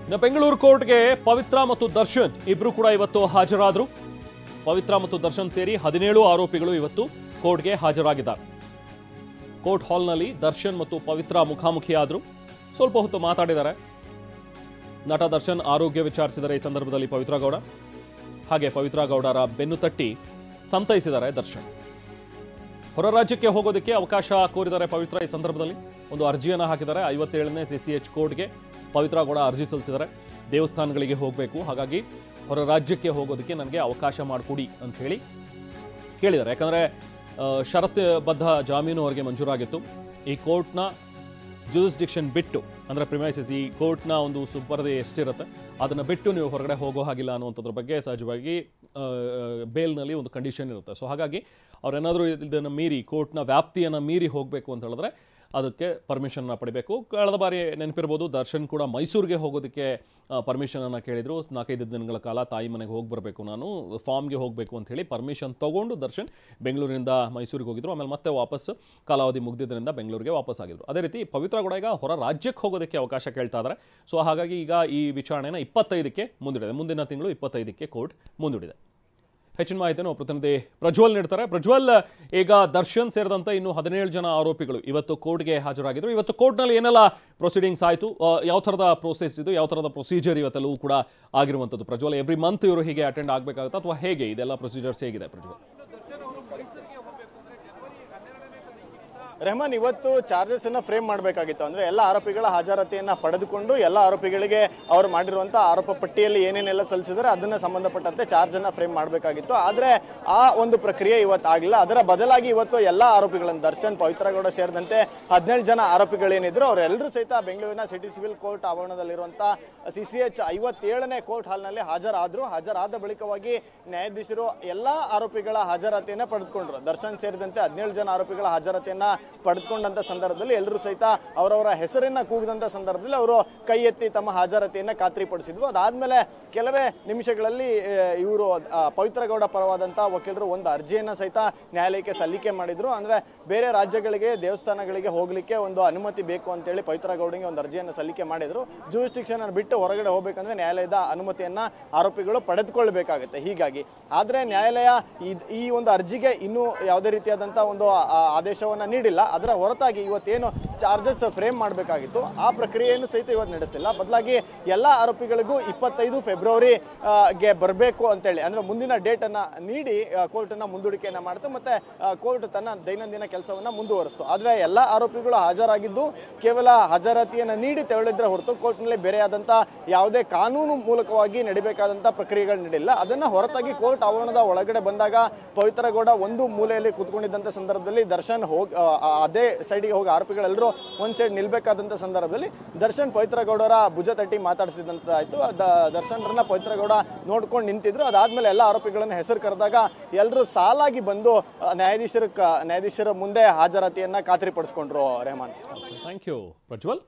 ಇನ್ನು ಬೆಂಗಳೂರು ಕೋರ್ಟ್ಗೆ ಪವಿತ್ರ ಮತ್ತು ದರ್ಶನ್ ಇಬ್ರು ಕೂಡ ಇವತ್ತು ಹಾಜರಾದರು. ಪವಿತ್ರ ಮತ್ತು ದರ್ಶನ್ ಸೇರಿ 17 ಆರೋಪಿಗಳು ಇವತ್ತು ಕೋರ್ಟ್ಗೆ ಹಾಜರಾಗಿದ್ದಾರೆ. ಕೋರ್ಟ್ ಹಾಲ್ನಲ್ಲಿ ದರ್ಶನ್ ಮತ್ತು ಪವಿತ್ರ ಮುಖಾಮುಖಿಯಾದರು. ಸ್ವಲ್ಪ ಹೊತ್ತು ಮಾತಾಡಿದ್ದಾರೆ. ನಟ ದರ್ಶನ್ ಆರೋಗ್ಯ ವಿಚಾರಿಸಿದರೆ ಈ ಸಂದರ್ಭದಲ್ಲಿ ಪವಿತ್ರ ಗೌಡ, ಹಾಗೆ ಪವಿತ್ರ ಗೌಡರ ಬೆನ್ನು ತಟ್ಟಿ ಸಂತೈಸಿದ್ದಾರೆ ದರ್ಶನ್. ಹೊರ ರಾಜ್ಯಕ್ಕೆ ಹೋಗೋದಕ್ಕೆ ಅವಕಾಶ ಕೋರಿದ್ದಾರೆ ಪವಿತ್ರ. ಈ ಸಂದರ್ಭದಲ್ಲಿ ಒಂದು ಅರ್ಜಿಯನ್ನು ಹಾಕಿದ್ದಾರೆ. 57ನೇ CCH ಕೋರ್ಟ್ಗೆ ಪವಿತ್ರ ಗೌಡ ಅರ್ಜಿ ಸಲ್ಲಿಸಿದ್ದಾರೆ. ದೇವಸ್ಥಾನಗಳಿಗೆ ಹೋಗಬೇಕು, ಹಾಗಾಗಿ ಹೊರ ರಾಜ್ಯಕ್ಕೆ ಹೋಗೋದಕ್ಕೆ ನನಗೆ ಅವಕಾಶ ಮಾಡಿಕೊಡಿ ಅಂತ ಹೇಳಿ ಕೇಳಿದ್ದಾರೆ. ಯಾಕಂದರೆ ಷರತ್ತುಬದ್ಧ ಜಾಮೀನು ಅವರಿಗೆ ಮಂಜೂರಾಗಿತ್ತು. ಈ ಕೋರ್ಟ್ನ ಜೂರಿಸ್ಡಿಕ್ಷನ್ ಬಿಟ್ಟು, ಅಂದರೆ ಪ್ರಿಮೈಸಸ್, ಈ ಕೋರ್ಟ್ನ ಒಂದು ಸುಪರ್ದೆ ಎಷ್ಟಿರುತ್ತೆ ಅದನ್ನು ಬಿಟ್ಟು ನೀವು ಹೊರಗಡೆ ಹೋಗೋ ಹಾಗಿಲ್ಲ ಅನ್ನುವಂಥದ್ರ ಬಗ್ಗೆ ಸಹಜವಾಗಿ ಬೇಲ್ನಲ್ಲಿ ಒಂದು ಕಂಡೀಷನ್ ಇರುತ್ತೆ. ಸೊ ಹಾಗಾಗಿ ಅವರೇನಾದರೂ ಇದನ್ನು ಮೀರಿ, ಕೋರ್ಟ್ನ ವ್ಯಾಪ್ತಿಯನ್ನು ಮೀರಿ ಹೋಗಬೇಕು ಅಂತ ಹೇಳಿದ್ರೆ ಅದಕ್ಕೆ ಪರ್ಮಿಷನ್ನ ಪಡಿಬೇಕು. ಕಳೆದ ಬಾರಿ ನೆನಪಿರ್ಬೋದು, ದರ್ಶನ್ ಕೂಡ ಮೈಸೂರಿಗೆ ಹೋಗೋದಕ್ಕೆ ಪರ್ಮಿಷನನ್ನು ಕೇಳಿದರು. 4-5 ದಿನಗಳ ಕಾಲ ತಾಯಿ ಮನೆಗೆ ಹೋಗಿ ಬರಬೇಕು, ನಾನು ಫಾರ್ಮ್ಗೆ ಹೋಗಬೇಕು ಅಂತ ಹೇಳಿ ಪರ್ಮಿಷನ್ ತೊಗೊಂಡು ದರ್ಶನ್ ಬೆಂಗಳೂರಿನಿಂದ ಮೈಸೂರಿಗೆ ಹೋಗಿದ್ರು. ಆಮೇಲೆ ಮತ್ತೆ ವಾಪಸ್ ಕಾಲಾವಧಿ ಮುಗಿದಿದ್ದರಿಂದ ಬೆಂಗಳೂರಿಗೆ ವಾಪಸ್ ಆಗಿದ್ರು. ಅದೇ ರೀತಿ ಪವಿತ್ರ ಕೂಡ ಈಗ ಹೊರ ರಾಜ್ಯಕ್ಕೆ ಹೋಗೋದಕ್ಕೆ ಅವಕಾಶ ಕೇಳ್ತಾ ಇದ್ದಾರೆ. ಸೊ ಹಾಗಾಗಿ ಈಗ ಈ ವಿಚಾರಣೆನ 25ಕ್ಕೆ ಮುಂದೂಡಿದೆ. ಮುಂದಿನ ತಿಂಗಳು 25ಕ್ಕೆ ಕೋರ್ಟ್ ಮುಂದೂಡಿದೆ. ಹೆಚ್ಚಿನ ಮಾಹಿತಿಯನ್ನು ಪ್ರತಿನಿಧಿ ಪ್ರಜ್ವಲ್ ನೀಡ್ತಾರೆ. ಪ್ರಜ್ವಲ್, ಈಗ ದರ್ಶನ್ ಸೇರಿದಂತೆ ಇನ್ನು 17 ಜನ ಆರೋಪಿಗಳು ಇವತ್ತು ಕೋರ್ಟ್ಗೆ ಹಾಜರಾಗಿದ್ರು. ಇವತ್ತು ಕೋರ್ಟ್ನಲ್ಲಿ ಏನೆಲ್ಲ ಪ್ರೊಸೀಡಿಂಗ್ಸ್ ಆಯಿತು, ಯಾವ ಥರದ ಪ್ರೋಸೆಸ್ ಇದು, ಯಾವ ಥರದ ಪ್ರೊಸೀಜರ್ ಇವತ್ತೆಲ್ಲವೂ ಕೂಡ ಆಗಿರುವಂಥದ್ದು? ಪ್ರಜ್ವಲ್, ಎವ್ರಿ ಮಂತ್ ಇವರು ಹೀಗೆ ಅಟೆಂಡ್ ಆಗಬೇಕಾಗುತ್ತಾ ಅಥವಾ ಹೇಗೆ ಇದೆಲ್ಲ ಪ್ರೊಸೀಜರ್ಸ್ ಹೇಗಿದೆ ಪ್ರಜ್ವಲ್? ರೆಹಮಾನ್, ಇವತ್ತು ಚಾರ್ಜಸ್ ಅನ್ನ ಫ್ರೇಮ್ ಮಾಡಬೇಕಾಗಿತ್ತು. ಅಂದ್ರೆ ಎಲ್ಲ ಆರೋಪಿಗಳ ಹಾಜರಾತಿಯನ್ನ ಪಡೆದುಕೊಂಡು ಎಲ್ಲ ಆರೋಪಿಗಳಿಗೆ ಅವರು ಮಾಡಿರುವಂತ ಆರೋಪ ಪಟ್ಟಿಯಲ್ಲಿ ಏನೇನೆಲ್ಲ ಸಲ್ಲಿಸಿದರೆ ಅದನ್ನ ಸಂಬಂಧಪಟ್ಟಂತೆ ಚಾರ್ಜ್ ಅನ್ನ ಫ್ರೇಮ್ ಮಾಡಬೇಕಾಗಿತ್ತು. ಆದ್ರೆ ಆ ಒಂದು ಪ್ರಕ್ರಿಯೆ ಇವತ್ತು ಆಗಿಲ್ಲ. ಅದರ ಬದಲಾಗಿ ಇವತ್ತು ಎಲ್ಲ ಆರೋಪಿಗಳನ್ನು, ದರ್ಶನ್, ಪವಿತ್ರ ಗೌಡ ಸೇರಿದಂತೆ 17 ಜನ ಆರೋಪಿಗಳೇನಿದ್ರು ಅವರೆಲ್ಲರೂ ಸಹಿತ ಬೆಂಗಳೂರಿನ ಸಿಟಿ ಸಿವಿಲ್ ಕೋರ್ಟ್ ಆವರಣದಲ್ಲಿರುವಂತಹ CCH 57ನೇ ಕೋರ್ಟ್ ಹಾಲ್ನಲ್ಲಿ ಹಾಜರಾದ್ರು. ಹಾಜರಾದ ಬಳಿಕವಾಗಿ ನ್ಯಾಯಾಧೀಶರು ಎಲ್ಲಾ ಆರೋಪಿಗಳ ಹಾಜರಾತಿಯನ್ನ ಪಡೆದುಕೊಂಡ್ರು. ದರ್ಶನ್ ಸೇರಿದಂತೆ 17 ಜನ ಆರೋಪಿಗಳ ಹಾಜರಾತಿಯನ್ನ ಪಡೆದುಕೊಂಡಂತ ಸಂದರ್ಭದಲ್ಲಿ ಎಲ್ಲರೂ ಸಹಿತ ಅವರವರ ಹೆಸರನ್ನ ಕೂಗಿದಂತ ಸಂದರ್ಭದಲ್ಲಿ ಅವರು ಕೈ ಎತ್ತಿ ತಮ್ಮ ಹಾಜರಾತಿಯನ್ನ ಖಾತ್ರಿಪಡಿಸಿದ್ವು. ಅದಾದ್ಮೇಲೆ ಕೆಲವೇ ನಿಮಿಷಗಳಲ್ಲಿ ಇವರು ಪವಿತ್ರ ಗೌಡ ಪರವಾದಂತಹ ವಕೀಲರು ಒಂದು ಅರ್ಜಿಯನ್ನ ಸಹಿತ ನ್ಯಾಯಾಲಯಕ್ಕೆ ಸಲ್ಲಿಕೆ ಮಾಡಿದ್ರು. ಅಂದ್ರೆ ಬೇರೆ ರಾಜ್ಯಗಳಿಗೆ, ದೇವಸ್ಥಾನಗಳಿಗೆ ಹೋಗ್ಲಿಕ್ಕೆ ಒಂದು ಅನುಮತಿ ಬೇಕು ಅಂತೇಳಿ ಪವಿತ್ರ ಗೌಡಗೆ ಒಂದು ಅರ್ಜಿಯನ್ನು ಸಲ್ಲಿಕೆ ಮಾಡಿದ್ರು. ಜೂರಿಸ್ಡಿಕ್ಷನ್ ಅನ್ನು ಬಿಟ್ಟು ಹೊರಗಡೆ ಹೋಗ್ಬೇಕಂದ್ರೆ ನ್ಯಾಯಾಲಯದ ಅನುಮತಿಯನ್ನ ಆರೋಪಿಗಳು ಪಡೆದುಕೊಳ್ಬೇಕಾಗುತ್ತೆ. ಹೀಗಾಗಿ ಆದ್ರೆ ನ್ಯಾಯಾಲಯ ಈ ಒಂದು ಅರ್ಜಿಗೆ ಇನ್ನೂ ಯಾವುದೇ ರೀತಿಯಾದಂತಹ ಒಂದು ಆದೇಶವನ್ನ ನೀಡಿಲ್ಲ. ಅದರ ಹೊರತಾಗಿ ಇವತ್ತೇನು ಚಾರ್ಜಸ್ ಫ್ರೇಮ್ ಮಾಡಬೇಕಾಗಿತ್ತು ಆ ಪ್ರಕ್ರಿಯೆಯನ್ನು ಸಹಿತ ಇವತ್ತು ನಡೆಸ್ತಿಲ್ಲ. ಬದಲಾಗಿ ಎಲ್ಲ ಆರೋಪಿಗಳಿಗೂ 25 ಫೆಬ್ರವರಿಗೆ ಬರಬೇಕು ಅಂತೇಳಿ, ಅಂದ್ರೆ ಮುಂದಿನ ಡೇಟ್ ಅನ್ನ ನೀಡಿ ಕೋರ್ಟ್ ಅನ್ನ ಮುಂದೂಡಿಕೆಯನ್ನ ಮಾಡುತ್ತೆ. ಮತ್ತೆ ಕೋರ್ಟ್ ತನ್ನ ದೈನಂದಿನ ಕೆಲಸವನ್ನ ಮುಂದುವರಿಸ್ತು. ಆದ್ರೆ ಎಲ್ಲ ಆರೋಪಿಗಳು ಹಾಜರಾಗಿದ್ದು ಕೇವಲ ಹಾಜರಾತಿಯನ್ನ ನೀಡಿ ತೆರಳಿದ್ರೆ ಹೊರತು ಕೋರ್ಟ್ನಲ್ಲಿ ಬೇರೆಯಾದಂತಹ ಯಾವುದೇ ಕಾನೂನು ಮೂಲಕವಾಗಿ ನಡಿಬೇಕಾದಂತಹ ಪ್ರಕ್ರಿಯೆಗಳು ನಡೆಯಿಲ್ಲ. ಅದನ್ನ ಹೊರತಾಗಿ ಕೋರ್ಟ್ ಆವರಣದ ಒಳಗಡೆ ಬಂದಾಗ ಪವಿತ್ರ ಗೌಡ ಒಂದು ಮೂಲೆಯಲ್ಲಿ ಕೂತ್ಕೊಂಡಿದ್ದಂತ ಸಂದರ್ಭದಲ್ಲಿ ದರ್ಶನ್ ಅದೇ ಸೈಡಿಗೆ ಹೋಗಿ ಆರೋಪಿಗಳೆಲ್ಲರೂ ಒಂದ್ ಸೈಡ್ ನಿಲ್ಬೇಕಾದಂತ ಸಂದರ್ಭದಲ್ಲಿ ದರ್ಶನ್ ಪವಿತ್ರ ಗೌಡರ ಭುಜ ತಟ್ಟಿ ಮಾತಾಡಿಸಿದಂತಾಯ್ತು. ದರ್ಶನ್ರನ್ನ ಪವಿತ್ರ ಗೌಡ ನೋಡ್ಕೊಂಡು ನಿಂತಿದ್ರು. ಅದಾದ್ಮೇಲೆ ಎಲ್ಲ ಆರೋಪಿಗಳನ್ನ ಹೆಸರು ಕರೆದಾಗ ಎಲ್ಲರೂ ಸಾಲಾಗಿ ಬಂದು ನ್ಯಾಯಾಧೀಶರ ಮುಂದೆ ಹಾಜರಾತಿಯನ್ನ ಖಾತ್ರಿಪಡಿಸ್ಕೊಂಡ್ರು. Rehman, thank you Prajwal.